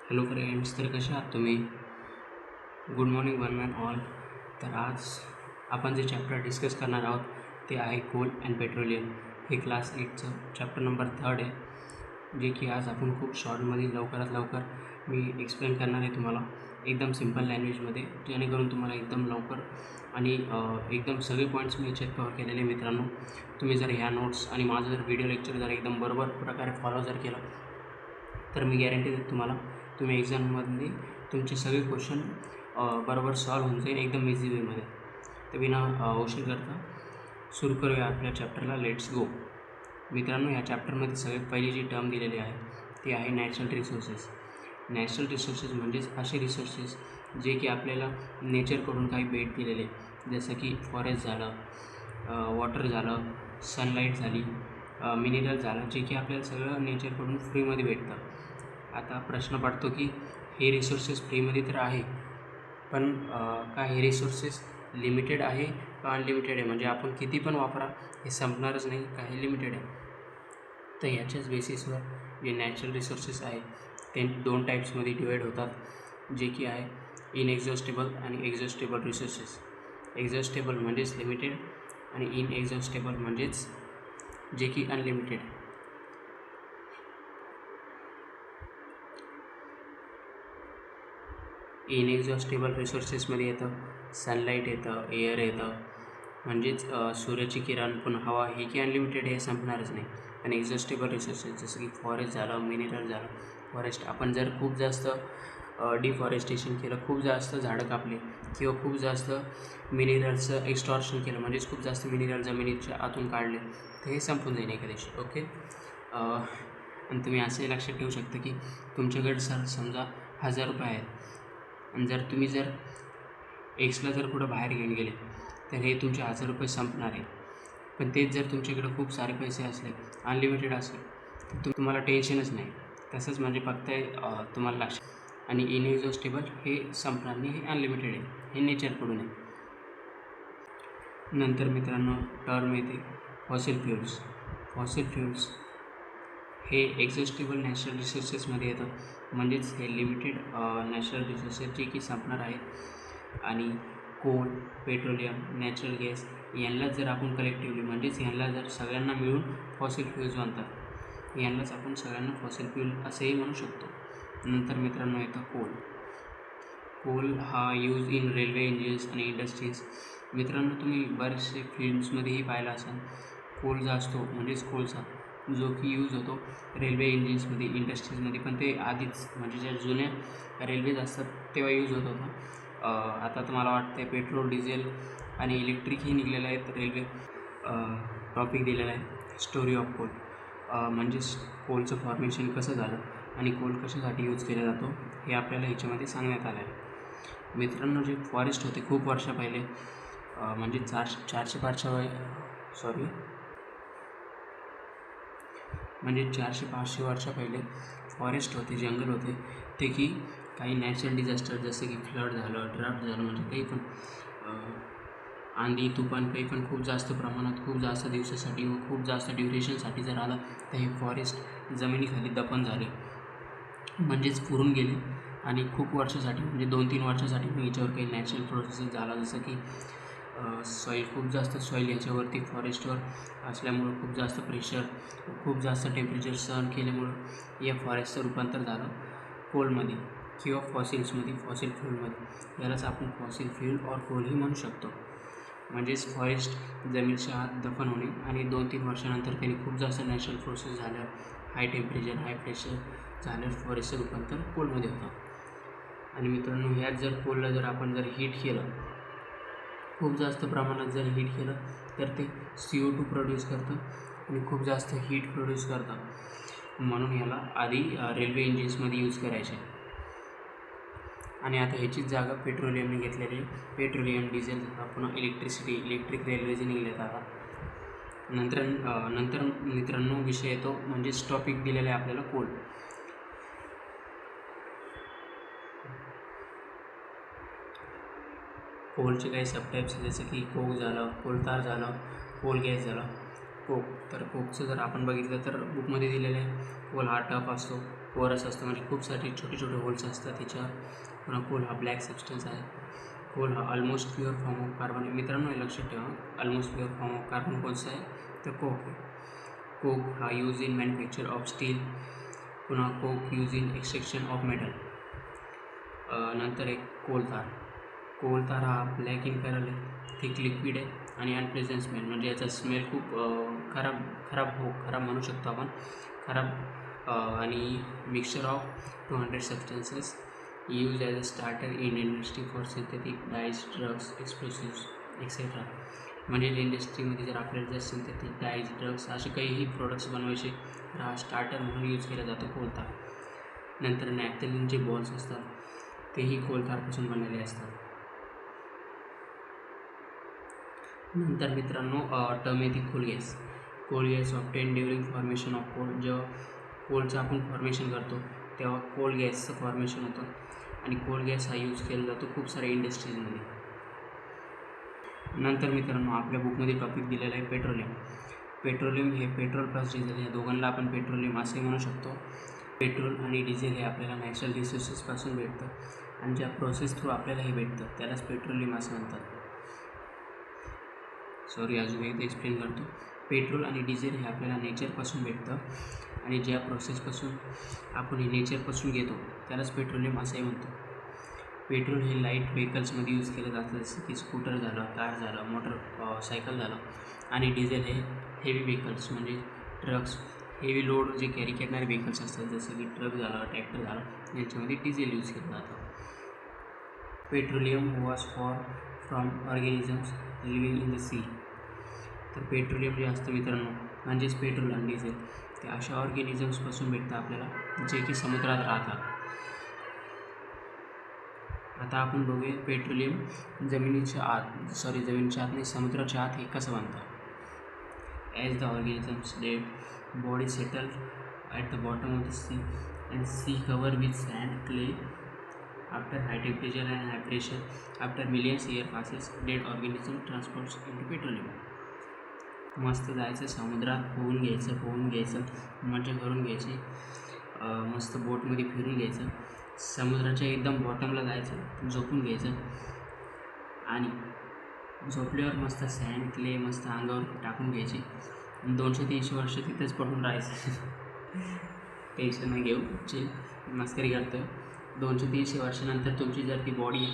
Hello friends, तर कसे आहात तुम्ही? Good morning one man all. तर आज आपण जे चॅप्टर डिस्कस करणार आहोत ते आहे कोल अँड पेट्रोलियम. हे क्लास 8चं चॅप्टर नंबर 3 आहे, जे की आज आपण खूप शॉर्टमध्ये लवकरात लवकर मी एक्सप्लेन करणार आहे तुम्हाला एकदम सिम्पल लँग्वेजमध्ये, जेणेकरून तुम्हाला एकदम लवकर आणि एकदम सगळे पॉईंट्स मी याच्यात कव्हर केलेले. मित्रांनो, तुम्ही जर ह्या नोट्स आणि माझं जर व्हिडिओ लेक्चर जर एकदम बरोबर प्रकारे फॉलो जर केलं तर मी गॅरंटी देतो तुम्हाला, तुम्ही एक्झाममध्ये तुमचे सगळे क्वेश्चन बरोबर सॉल्व्ह होऊन जाईल एकदम इझी वेमध्ये. तर बिना उशीर करता सुरू करूया आपल्या चॅप्टरला. Let's go. मित्रांनो, या चॅप्टरमध्ये सगळ्यात पहिली जी टर्म दिलेली आहे ती आहे नॅचरल रिसोर्सेस. नॅचरल रिसोर्सेस म्हणजेच असे रिसोर्सेस जे की आपल्याला नेचरकडून काही भेट दिलेले, जसं की फॉरेस्ट झालं, वॉटर झालं, सनलाईट झाली, मिनरल झालं, जे की आपल्याला सगळं नेचरकडून फ्रीमध्ये भेटतं. आता प्रश्न पडतो की हे रिसोर्सेस फ्रीमध्ये तर आहे, पण का हे रिसोर्सेस लिमिटेड आहे का अनलिमिटेड आहे? म्हणजे आपण किती पण वापरा हे संपणारच नाही का हे लिमिटेड आहे? तर याच्याच बेसिसवर जे नॅचरल रिसोर्सेस आहे ते 2 टाईप्समध्ये डिवाईड होतात, जे की आहे इनएक्झॉस्टेबल आणि एक्झॉस्टेबल रिसोर्सेस. एक्झॉस्टेबल म्हणजेच लिमिटेड आणि इनएक्झॉस्टेबल म्हणजेच जे की अनलिमिटेड. इनएक्झॉस्टेबल रिसोर्सेसमध्ये येतं सनलाईट, येतं एअर, येतं म्हणजेच सूर्याची किरण, पण हवा, हे की अनलिमिटेड हे संपणारच नाही. पण एक्झॉस्टेबल रिसोर्सेस जसं की फॉरेस्ट झालं, मिनरल झालं. फॉरेस्ट आपण जर खूप जास्त डिफॉरेस्टेशन केलं, खूप जास्त झाडं कापली किंवा खूप जास्त मिनरल्सचं एक्स्टॉर्शन केलं, म्हणजेच खूप जास्त मिनरल जमिनीच्या आतून काढले, तर हे संपून जाईल एका दिवशी. ओके. आणि तुम्ही असंही लक्षात ठेवू शकता की तुमच्याकडे समजा 1000 रुपये आहेत आणि जर तुम्ही एक्सला जर कुठं बाहेर घेऊन गेले तर हे तुमचे 1000 रुपये संपणार आहे. पण तेच जर तुमच्याकडे खूप सारे पैसे असले, अनलिमिटेड असले, तर तुम्हाला टेन्शनच नाही. तसंच म्हणजे फक्त तुम्हाला लक्षात. आणि इनएक्झॉस्टेबल हे संपणार नाही, हे अनलिमिटेड आहे, हे नेचरकडून आहे. नंतर मित्रांनो टर्म येते फॉसिल फ्युल्स. फॉसिल फ्युल्स हे एक्झॉस्टेबल नॅचरल रिसोर्सेसमध्ये येतं, म्हणजेच हे लिमिटेड नॅचरल रिसोर्सेस जे की संपणार आहेत. आणि कोल, पेट्रोलियम, नॅचरल गॅस यांना जर आपण कलेक्टिव्हली, म्हणजेच यांना जर सगळ्यांना मिळून फॉसिल फ्युल्स बनतात, यांनाच आपण सगळ्यांना फॉसिल फ्युल असेही म्हणू शकतो. नंतर मित्रांनो येतं कोल. कोल हा यूज इन रेल्वे इंजिन्स आणि इंडस्ट्रीज. मित्रांनो, तुम्ही बरेचसे फिल्म्समध्येही पाहिला असाल, कोल जो असतो म्हणजेच कोळसा, जो की यूज होतो रेल्वे इंजिन्समध्ये, इंडस्ट्रीजमध्ये. पण ते आधीच म्हणजे ज्या जुन्या रेल्वेज असतात तेव्हा यूज होत होता. आता तर मला वाटतं पेट्रोल, डिझेल आणि इलेक्ट्रिकही निघलेलं आहेत रेल्वे. टॉपिक दिलेला आहे स्टोरी ऑफ कोल, म्हणजेच कोलचं फॉर्मेशन कसं झालं आणि कोल कशासाठी यूज केला जातो हे आपल्याला ह्याच्यामध्ये सांगण्यात आलं आहे. मित्रांनो, जे फॉरेस्ट होते खूप वर्षा पहिले, म्हणजे 400-500 वर्षा पहिले फॉरेस्ट होते, जंगल होते, ते की काही नॅचरल डिझास्टर जसं की फ्लड झालं, ड्राफ्ट झालं, म्हणजे काही पण आंधी तुफान काही पण खूप जास्त प्रमाणात, खूप जास्त दिवसासाठी व खूप जास्त ड्युरेशनसाठी जर आलं तर हे फॉरेस्ट जमिनीखाली दफन झाले, म्हणजेच पुरून गेले. आणि खूप वर्षासाठी म्हणजे 2-3 वर्षासाठी मग याच्यावर काही नॅचरल प्रोसेस झाला, जसं की सॉईल, खूप जास्त सॉईल याच्यावरती फॉरेस्टवर असल्यामुळं खूप जास्त प्रेशर, खूप जास्त टेम्परेचर सहन केल्यामुळं या फॉरेस्टचं रूपांतर झालं कोलमध्ये किंवा फॉसिल्समध्ये, फॉसिल फ्यूलमध्ये. यालाच आपण फॉसिल फ्यूल और कोलही म्हणू शकतो. म्हणजेच फॉरेस्ट जमिनीच्या आत दफन होणे आणि 2-3 वर्षानंतर त्यांनी खूप जास्त नॅचरल प्रोसेस झाल्या, हाय टेम्परेचर, हाय प्रेशर झाल्यावर फॉरेस्टचं रूपांतर कोलमध्ये होतं. आणि मित्रांनो, ह्यात जर कोलला जर आपण जर हीट केलं, खूप जास्त प्रमाणात जर हीट केलं तर ते CO2 प्रोड्यूस करतं आणि खूप जास्त हीट प्रोड्यूस करतं. म्हणून ह्याला आधी रेल्वे इंजिन्समध्ये यूज करायचे. आणि आता ह्याचीच जागा पेट्रोलियमने घेतलेली आहे. पेट्रोलियम, डिझेल, पुन्हा इलेक्ट्रिक रेल्वेज निघल्यात आता. नंतर मित्रांनो विषय येतो, म्हणजेच टॉपिक दिलेला आहे आपल्याला कोल. कोलचे काही सबटाईप्स जसं की कोक झालं, कोलतार झालं, कोल गॅस झाला. कोक, तर कोकचं जर आपण बघितलं तर बुकमध्ये दिलेलं आहे कोल हा टफ असतो, पोरस असतं, म्हणजे खूप सारे छोटे छोटे होल्स असतात त्याच्यावर. पुन्हा कोल हा ब्लॅक सबस्टन्स आहे. कोल हा almost pure form of carbon आहे. मित्रांनो हे लक्षात ठेवा, almost pure form of carbon कोणचं आहे तर कोक आहे. कोक हा use in manufacture of steel. पुन्हा coke use in extraction of metal. नंतर एक कोलतार. कोलतार हा ब्लॅक इन कलर आहे, थिक लिक्विड आहे आणि अनप्लेझंट स्मेल, म्हणजे याचा स्मेल खूप खराब म्हणू शकतो आपण, खराब आणि mixture of 200 substances use as a starter in industry for synthetic dies, drugs, explosives etcetera. म्हणजे इंडस्ट्रीमध्ये जर आपल्याला जर सिंथेटिक डाईज, ड्रग्स असे काहीही प्रोडक्ट्स बनवायचे तर हा स्टार्टर म्हणून यूज केला जातो कोलतार. नंतर नॅफ्थलिन जे बॉल्स असतात तेही कोलतारपासून बनलेले असतात. नंतर मित्रांनो टर्म येते coal gas. Coal gas obtain during formation of coal. जेव्हा कोलचं आपण फॉर्मेशन करतो तेव्हा कोल गॅसचं फॉर्मेशन होतं आणि कोल गॅस हा यूज केला जातो खूप साऱ्या इंडस्ट्रीजमध्ये. नंतर मित्रांनो आपल्या बुकमध्ये टॉपिक दिलेला आहे पेट्रोलियम. पेट्रोलियम हे पेट्रोल प्लस डिझेल या दोघांना आपण पेट्रोलियम असे म्हणू शकतो. पेट्रोल आणि डिझेल हे आपल्याला नॅचरल रिसोर्सेसपासून भेटतं आणि ज्या प्रोसेस थ्रू आपल्याला हे भेटतं त्यालाच पेट्रोलियम असं म्हणतात. अजून एकदा एक्सप्लेन करतो. पेट्रोल आणि डिझेल हे आपल्याला नेचरपासून भेटतं आणि ज्या प्रोसेसपासून आपण हे नेचरपासून घेतो त्यालाच पेट्रोलियम असंही म्हणतो. पेट्रोल हे लाईट व्हेकल्समध्ये यूज केलं जातं, जसं की स्कूटर झालं, कार झालं, मोटरसायकल झालं. आणि डिझेल हे हेवी व्हेकल्स म्हणजे ट्रक्स, हेवी लोड जे कॅरी करणारे व्हेकल्स असतात जसं की ट्रक झालं, ट्रॅक्टर झालं, यांच्यामध्ये डिझेल यूज केलं जातं. Petroleum was from organisms living in the sea. तर पेट्रोलियम जे असतं मित्रांनो म्हणजेच पेट्रोल आणि डिझेल ते अशा ऑर्गॅनिझम्सपासून भेटतं आपल्याला जे की समुद्रात राहतात. आता आपण बघूया पेट्रोलियम जमिनीच्या आत नाही समुद्राच्या आत हे कसं बनतं. As the organisms dead body settle at the bottom of the sea and sea cover with sand clay. After high temperature and high pressure, after millions year passes, dead organism transports into petroleum. मस्त जायचं समुद्रात, पोहून घ्यायचं, मजा करून घ्यायची, मस्त बोटमध्ये फिरून घ्यायचं, समुद्राच्या एकदम बॉटमला जायचं, झोपून घ्यायचं आणि झोपल्यावर मस्त सँड क्ले मस्त अंगावर टाकून घ्यायची. 200-300 वर्ष तिथेच पडून राहायचं. टेन्शन नाही घेऊ, जे मस्करी करतं. 200-300 वर्षानंतर तुमची जर ती बॉडी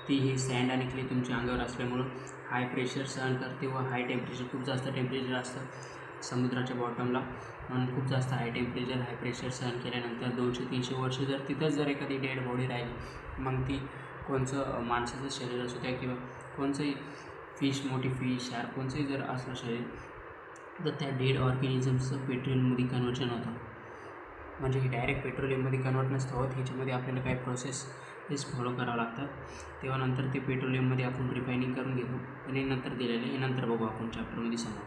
ती ही सँड आणि क्ले तुमच्या अंगावर असल्यामुळं हाय प्रेशर सहन करते व हाय टेम्परेचर, खूप जास्त टेम्परेचर असतं समुद्राच्या बॉटमला, म्हणून खूप जास्त हाय टेम्परेचर हाय प्रेशर सहन केल्यानंतर 200-300 वर्ष जर तिथंच जर एखादी डेड बॉडी राहिली, मग ती कोणचं माणसाचं शरीर असू द्या किंवा कोणचंही फिश, मोठी फिश, शार्क कोणचंही जर असलं शरीर तर त्या डेड ऑर्गॅनिझम्सचं पेट्रोलियममध्ये कन्वर्जन होतं. म्हणजे हे डायरेक्ट पेट्रोलियममध्ये कन्वर्ट नसतं होत, ह्याच्यामध्ये आपल्याला काही प्रोसेस फॉलो करावं लागतात. तेव्हा नंतर ते पेट्रोलियममध्ये आपण रिफायनिंग करून घेतो आणि नंतर दिलेले हे नंतर बघू आपण चॅप्टरमध्ये समोर.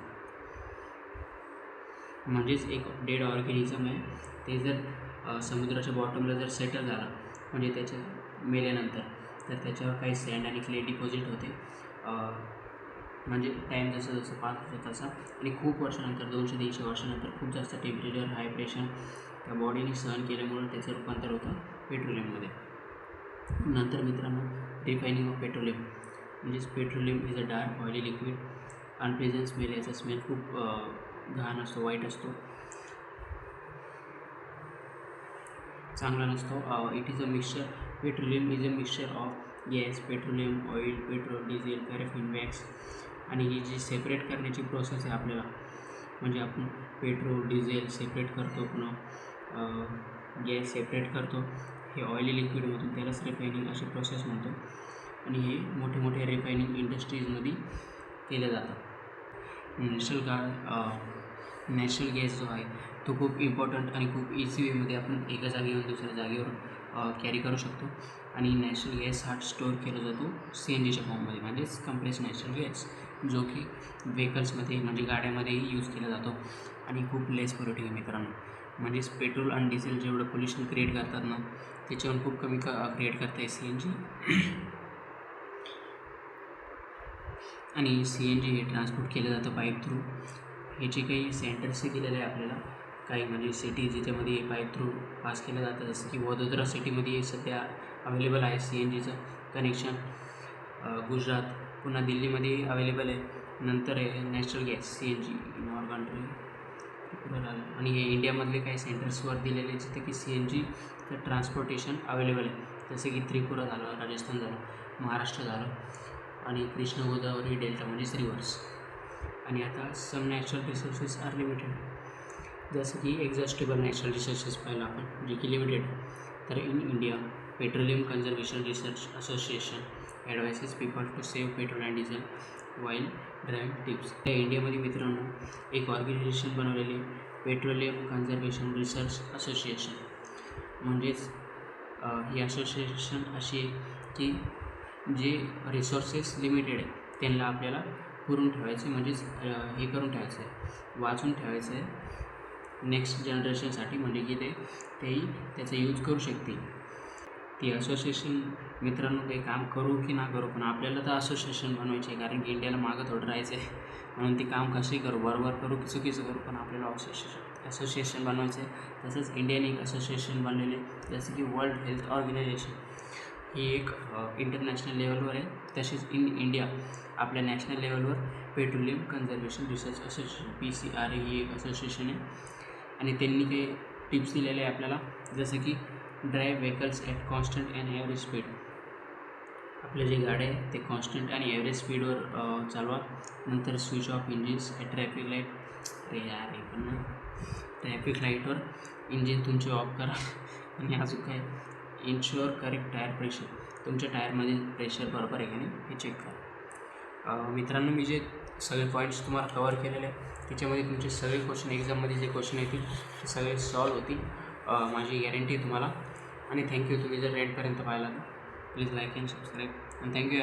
म्हणजेच एक डेड ऑर्गॅनिझम आहे ते जर समुद्राच्या बॉटमला जर सेटल झालं म्हणजे त्याच्या मेल्यानंतर तर त्याच्यावर काही सँड आणि क्ले डिपॉझिट होते. म्हणजे टाईम जसं जसं पास होतं तसा आणि खूप वर्षानंतर 200-300 वर्षानंतर खूप जास्त टेम्परेचर हाय प्रेशर त्या बॉडीने सहन केल्यामुळे त्याचं रूपांतर होतं पेट्रोलियममध्ये. नंतर मित्रांनो रिफायनिंग ऑफ पेट्रोलियम. म्हणजेच petroleum is a dark oily liquid, unpleasant smell, याचा स्मेल खूप घाण असतो, वाईट असतो, चांगला नसतो. It is a mixture, petroleum is a mixture of gas, petroleum, oil, petrol, diesel, paraffin, wax. आणि ही जी सेपरेट करण्याची प्रोसेस आहे आपल्याला, म्हणजे आपण पेट्रोल डिझेल सेपरेट करतो, पुन्हा गॅस सेपरेट करतो, हे ऑइली लिक्विडमधून त्यालाच रिफायनिंग अशी प्रोसेस म्हणतो. आणि हे मोठे मोठे रिफायनिंग इंडस्ट्रीजमध्ये केलं जातं. नॅचरल गॅस जो आहे तो खूप इम्पॉर्टंट आणि खूप इझी वेमध्ये आपण एका जागेवरून दुसऱ्या जागेवर कॅरी करू शकतो. आणि नॅचरल गॅस हा स्टोअर केला जातो CNGच्या फॉर्ममध्ये, म्हणजेच कंप्रेस्ड नॅचरल गॅस, जो की व्हेकल्समध्ये म्हणजे गाड्यामध्येही यूज केला जातो आणि खूप लेस पोल्युटिंग आहे मित्रांनो. म्हणजेच पेट्रोल आणि डिझेल जेवढं पोल्युशन क्रिएट करतात ना त्याच्यावर खूप कमी क्रिएट करत आहे CNG. आणि CNG हे ट्रान्सपोर्ट केलं जातं पाईप थ्रू. ह्याचे काही सेंटर्स दिलेले आहे आपल्याला, काही म्हणजे सिटी ज्याच्यामध्ये पाईप थ्रू पास केलं जातं, जसं की वडोदरा सिटीमध्ये सध्या अवेलेबल आहे CNGचं कनेक्शन. गुजरात पुन्हा दिल्लीमध्ये अवेलेबल आहे. नंतर आहे natural gas CNG in all country आणि हे इंडियामधले काही सेंटर्सवर दिलेले जिथे की CNGचं ट्रान्सपोर्टेशन अवेलेबल आहे, जसे की त्रिपुरा झालं, राजस्थान झालं, महाराष्ट्र झालं आणि कृष्णा गोदावरी डेल्टा म्हणजेच रिव्हर्स. आणि आता सम नॅचरल रिसोर्सेस आर लिमिटेड, जसं की एक्झॉस्टेबल नॅचरल रिसोर्सेस पाहिलं आपण जे की लिमिटेड. तर in India petroleum conservation research association advises people to save petrol and diesel while driving tips. या इंडियामध्ये मित्रांनो एक ऑर्गनायझेशन बनवलेली पेट्रोलियम कन्झर्वेशन रिसर्च असोसिएशन, म्हणजेच ही असोसिएशन अशी आहे की जे रिसोर्सेस लिमिटेड आहे त्यांना आपल्याला पुरून ठेवायचे, म्हणजेच हे करून ठेवायचं आहे, वाचून ठेवायचं आहे नेक्स्ट जनरेशनसाठी, म्हणजे की तेही त्याचा यूज करू शकतील. ती असोसिएशन मित्रांनो काही काम करू की ना करू, पण आपल्याला तर असोसिएशन बनवायची आहे, कारण की इंडियाला मागं थोडं राहायचं आहे. म्हणून ती काम कशी करू, बरोबर करू की चुकीचं करू, पण आपल्याला असोसिएशन बनवायचं आहे. तसंच इंडियन एक असोसिएशन बनलेले जसं की वर्ल्ड हेल्थ ऑर्गनायझेशन, ही एक इंटरनॅशनल लेवलवर आहे. तसेच इन इंडिया आपल्या नॅशनल लेवलवर petroleum conservation research association PCRA ही एक असोसिएशन आहे. आणि त्यांनी काही टिप्स दिलेले आहे आपल्याला, जसं की drive vehicles at constant and average speed. आपले जे गाड्या आहे ते कॉन्स्टंट आणि ॲव्हरेज स्पीडवर चालवा. नंतर switch off engines at traffic light. पण ना ट्रॅफिक लाईटवर इंजिन तुमचे ऑफ करा. आणि अजून काय, इन्श्युअर करेक्ट टायर प्रेशर, तुमच्या टायरमध्ये प्रेशर बरोबर आहे का नाही हे चेक करा. मित्रांनो मी जे सगळे पॉईंट्स तुम्हाला कवर केलेले आहे त्याच्यामध्ये तुमचे सगळे क्वेश्चन एक्झाममध्ये जे क्वेश्चन येतील ते सगळे सॉल्व होतील, माझी गॅरंटी आहे तुम्हाला. आणि थँक्यू, तुम्ही जर एंडपर्यंत पाहिला तर प्लीज लाईक अँड सबस्क्राईब. आणि थँक्यू.